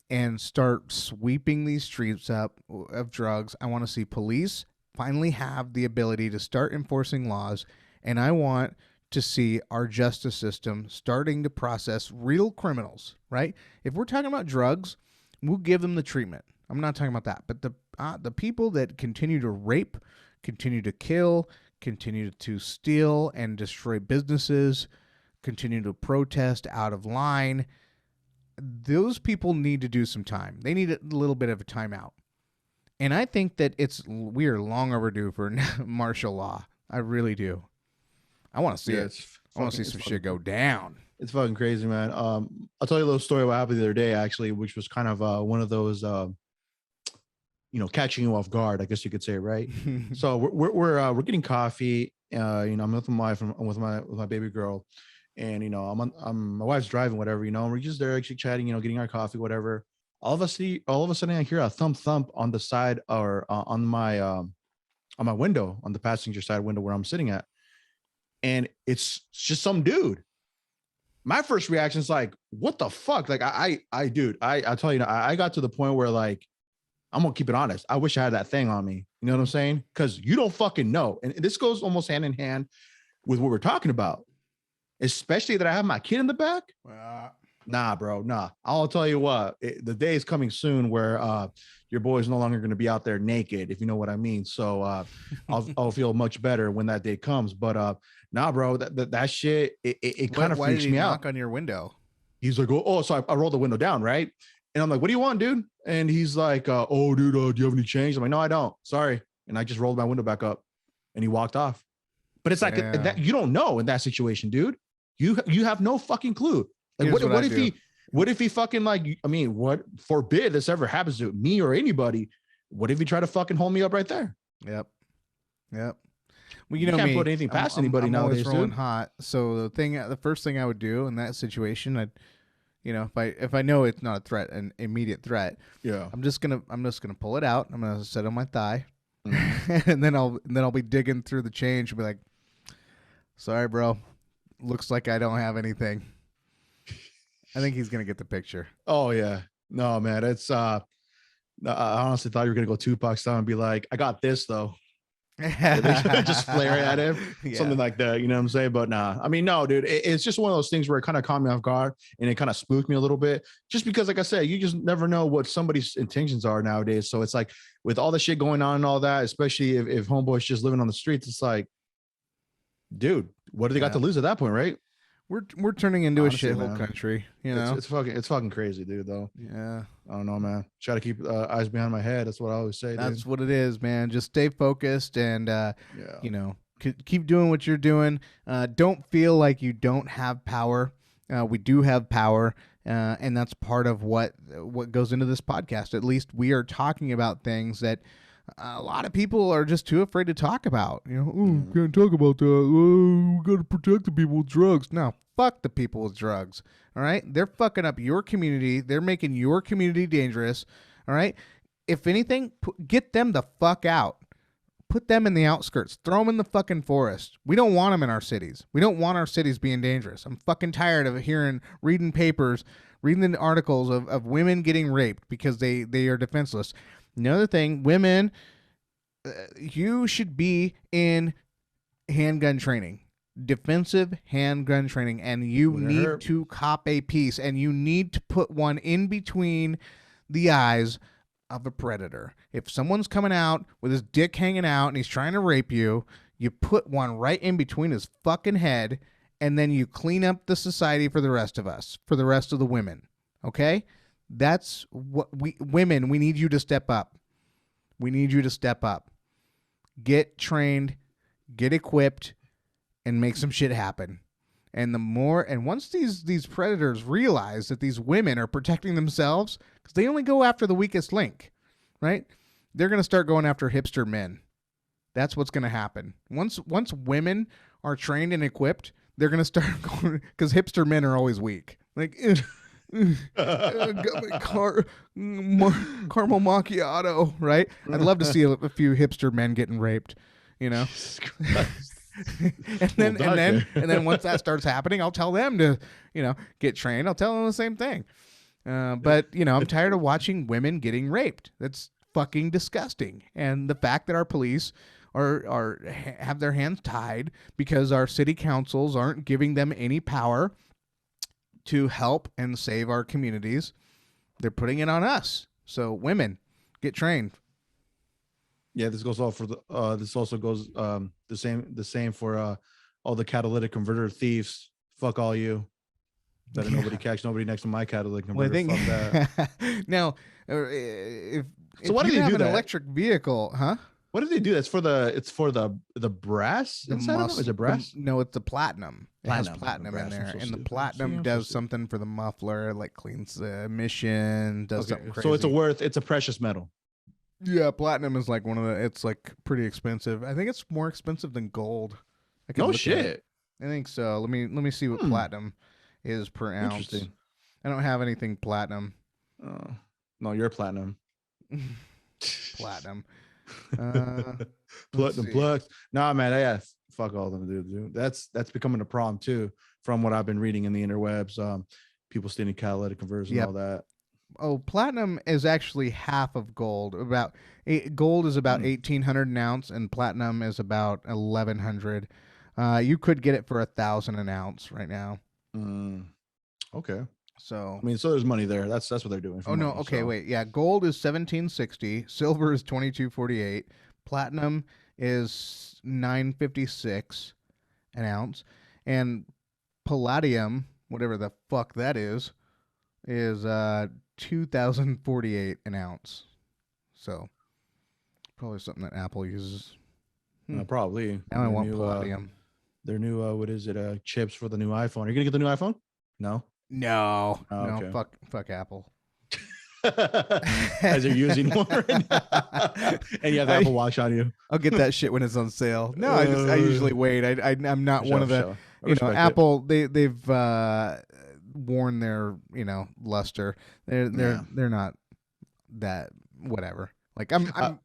and start sweeping these streets up of drugs. I want to see police finally have the ability to start enforcing laws, and I want to see our justice system starting to process real criminals, right? If we're talking about drugs, we'll give them the treatment. I'm not talking about that. But the people that continue to rape, continue to kill, continue to steal and destroy businesses, continue to protest out of line, those people need to do some time. They need a little bit of a timeout. And I think that we are long overdue for martial law. I really do. I want to see it. I want to see some shit go down. It's fucking crazy, man. I'll tell you a little story what happened the other day, actually, which was kind of one of those, catching you off guard, I guess you could say, right? So we're getting coffee. I'm with my wife, I'm with my baby girl, and my wife's driving, whatever. And we're just there actually chatting, getting our coffee, whatever. All of a sudden, I hear a thump on the side or on my window, on the passenger side window where I'm sitting at. And it's just some dude. My first reaction is like, what the fuck? Like, I tell you, I got to the point where, like, I'm going to keep it honest. I wish I had that thing on me. You know what I'm saying? Because you don't fucking know. And this goes almost hand in hand with what we're talking about, especially that I have my kid in the back. Nah, bro, nah. I'll tell you what, the day is coming soon where your boy is no longer going to be out there naked, if you know what I mean. So I'll feel much better when that day comes. But nah, bro, that shit, it kind of freaks me out. Knock on your window? He's like, oh, so I rolled the window down, right? And I'm like, what do you want, dude? And he's like, oh, dude, do you have any change? I'm like, no, I don't. Sorry. And I just rolled my window back up, and he walked off. But it's like that you don't know in that situation, dude. You have no fucking clue. Like, what if he fucking, like, I mean, what forbid this ever happens to me or anybody? What if he try to fucking hold me up right there? Yep. Well, you can't put anything past anybody nowadays, rolling hot. So the first thing I would do in that situation, if I know it's not a threat, an immediate threat, yeah, I'm just gonna pull it out. I'm gonna sit on my thigh, and then I'll be digging through the change and be like, sorry, bro, looks like I don't have anything. I think he's gonna get the picture. Oh yeah, no man, it's I honestly thought you were gonna go Tupac style and be like, I got this though. Just flare at him, something like that. You know what I'm saying? But nah, I mean, no, dude, it's just one of those things where it kind of caught me off guard and it kind of spooked me a little bit. Just because, like I said, you just never know what somebody's intentions are nowadays. So it's like with all the shit going on and all that, especially if homeboy's just living on the streets, it's like, dude, what do they got to lose at that point, right? We're turning into honestly, a shithole country, It's fucking crazy, dude. Though. Yeah. I don't know, man. Try to keep eyes behind my head. That's what I always say. That's what it is, man. Just stay focused and keep doing what you're doing. Don't feel like you don't have power. We do have power, and that's part of what goes into this podcast. At least we are talking about things that a lot of people are just too afraid to talk about. Can't talk about that. We got to protect the people with drugs. No, fuck the people with drugs. All right? They're fucking up your community. They're making your community dangerous. All right? If anything, get them the fuck out. Put them in the outskirts. Throw them in the fucking forest. We don't want them in our cities. We don't want our cities being dangerous. I'm fucking tired of reading papers, reading the articles of women getting raped because they are defenseless. Another thing, women, you should be in handgun training, defensive handgun training, and you need to cop a piece, and you need to put one in between the eyes of a predator. If someone's coming out with his dick hanging out and he's trying to rape you, you put one right in between his fucking head, and then you clean up the society for the rest of us, for the rest of the women, okay? That's what women, we need you to step up. We need you to step up. Get trained, get equipped, and make some shit happen. And once these predators realize that these women are protecting themselves, because they only go after the weakest link, right? They're going to start going after hipster men. That's what's going to happen. Once women are trained and equipped, they're going to start going, because hipster men are always weak. Like, got my caramel macchiato, right? I'd love to see a few hipster men getting raped, and then once that starts happening, I'll tell them to, get trained. I'll tell them the same thing. But I'm tired of watching women getting raped. That's fucking disgusting. And the fact that our police have their hands tied because our city councils aren't giving them any power to help and save our communities, they're putting it on us. So women, get trained. Yeah, this goes all for the. This also goes the same for all the catalytic converter thieves. Fuck all you. Better nobody catch nobody next to my catalytic converter. Well, Fuck that. Now, if why do you they have do an that? electric vehicle, huh? What do they do? It's for the brass inside of them? Is it brass? No, it's the platinum. It has Platinum. platinum in Brass, I'm there, so and the stupid. platinum See, does something for the muffler, like cleans the emission, does something crazy. So it's a precious metal. Yeah, platinum is like it's like pretty expensive. I think it's more expensive than gold. No shit. I think so. Let me see what platinum is per ounce. Interesting. I don't have anything platinum. No, you're platinum. Platinum. Platinum plus. Nah, man. Yeah, fuck all of them, dude. That's becoming a problem too, from what I've been reading in the interwebs. People stealing catalytic converters and all that. Oh, platinum is actually half of gold. Gold is about 1,800 an ounce, and platinum is about 1,100. You could get it for 1,000 an ounce right now. Okay. So I mean, so there's money there. That's what they're doing. Oh no. Okay, wait. Yeah, gold is 1,760. Silver is 2,248. Platinum is 956 an ounce, and palladium, whatever the fuck that is 2,048 an ounce. So probably something that Apple uses. Probably. Now I want palladium. Their new what is it? Chips for the new iPhone. Are you gonna get the new iPhone? No. No. Oh, no. okay. Fuck Apple. As you're using one right now. And you have the Apple Watch on you. I'll get that shit when it's on sale. No, I usually wait. I'm not one of the Apple. They've worn their luster. They're not that whatever. Like I'm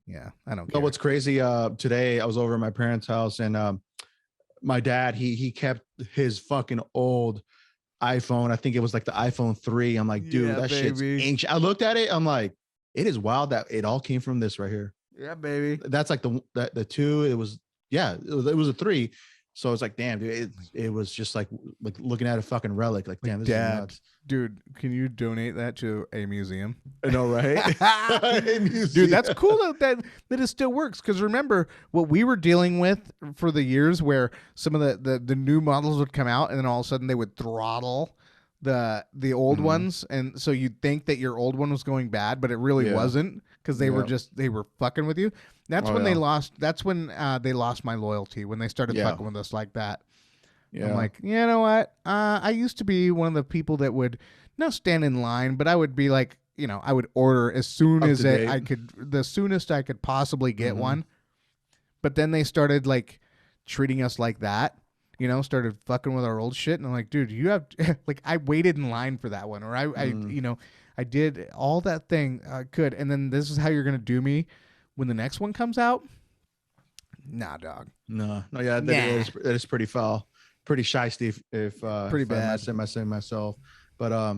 yeah, I don't care. What's crazy? Today I was over at my parents' house, and my dad he kept his fucking old iPhone. I think it was like the iPhone 3. I'm like, dude, that shit's ancient. I looked at it. I'm like, it is wild that it all came from this right here. Yeah, baby. That's like the 2. It was a 3. So it's like, damn, dude, it was just like looking at a fucking relic. Like, damn, this is nuts. Dude, can you donate that to a museum? I know, right? Dude, that's cool that it still works. Because remember what we were dealing with for the years where some of the new models would come out and then all of a sudden they would throttle the old ones. And so you'd think that your old one was going bad, but it really wasn't because they were fucking with you. That's when they lost. That's when they lost my loyalty, when they started fucking with us like that. Yeah. I'm like, you know what? I used to be one of the people that would not stand in line, but I would be like, I would order as soon as I could, the soonest I could possibly get one. But then they started like treating us like that, started fucking with our old shit. And I'm like, dude, you have like, I waited in line for that one, or I did all that thing I could. And then this is how you're going to do me when the next one comes out. Nah, dog. No. Yeah. That is pretty foul. Pretty shisty if pretty bad. I say myself, but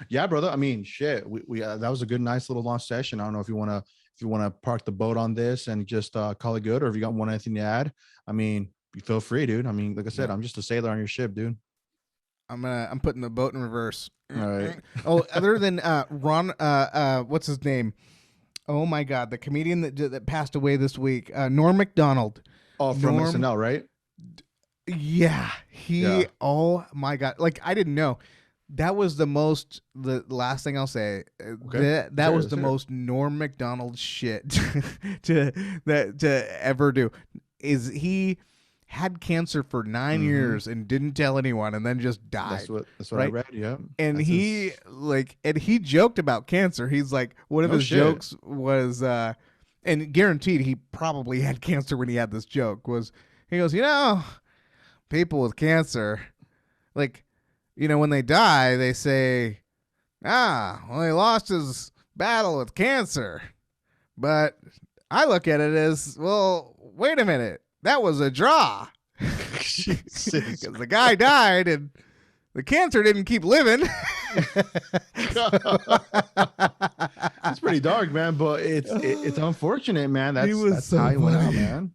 yeah, brother. I mean, shit. We that was a good, nice little launch session. I don't know if you wanna park the boat on this and just call it good, or if you got anything to add. I mean, you feel free, dude. I mean, like I said, I'm just a sailor on your ship, dude. I'm putting the boat in reverse. All right. Oh, other than Ron, what's his name? Oh my God, the comedian that passed away this week, Norm Macdonald. Oh, from SNL, right? Yeah, oh my God, like I didn't know. That was the last thing I'll say. Okay. That was the most Norm Macdonald shit to ever do. Is he had cancer for 9 years and didn't tell anyone, and then just died. That's what I read. Yeah, and he joked about cancer. He's like, one of his jokes was, and guaranteed he probably had cancer when he had this joke. Was he goes, people with cancer, like, when they die, they say, he lost his battle with cancer. But I look at it as, well, wait a minute. That was a draw. Because the guy died and the cancer didn't keep living. It's pretty dark, man, but it's unfortunate, man. That's so how he went out, funny. man.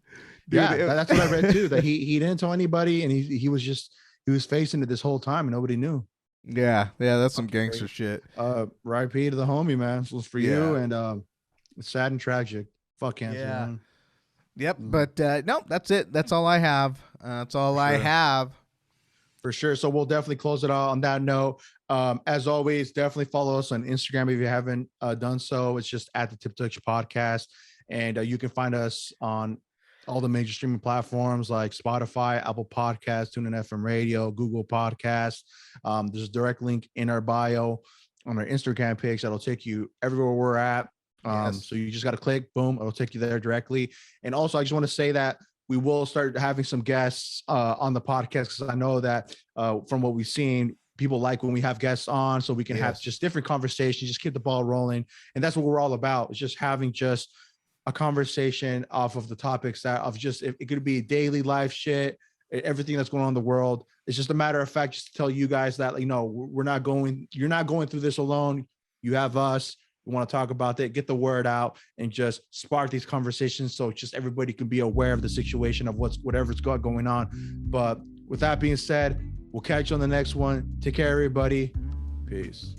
Dude, Yeah, that's what I read too. That he didn't tell anybody, and he was facing it this whole time, and nobody knew. Yeah, that's some gangster shit. R.I.P. to the homie, man. This was for you, and it's sad and tragic. Fuck cancer, man. Yep, but no, that's it. That's all I have. That's all I have. For sure. So we'll definitely close it out on that note. As always, definitely follow us on Instagram if you haven't done so. It's just at the Tip Touch Podcast. And you can find us on all the major streaming platforms like Spotify, Apple Podcasts, TuneIn FM Radio, Google Podcasts. There's a direct link in our bio on our Instagram page that'll take you everywhere we're at. So you just got to click, boom, it'll take you there directly. And also, I just want to say that we will start having some guests on the podcast, because I know that from what we've seen, people like when we have guests on, so we can have just different conversations, just keep the ball rolling. And that's what we're all about. It's just having just a conversation off of the topics that of just, it could be daily life shit, everything that's going on in the world. It's just a matter of fact, just to tell you guys that, you're not going through this alone. You have us. We want to talk about it, get the word out, and just spark these conversations so just everybody can be aware of the situation of whatever's going on. But with that being said, we'll catch you on the next one. Take care, everybody. Peace.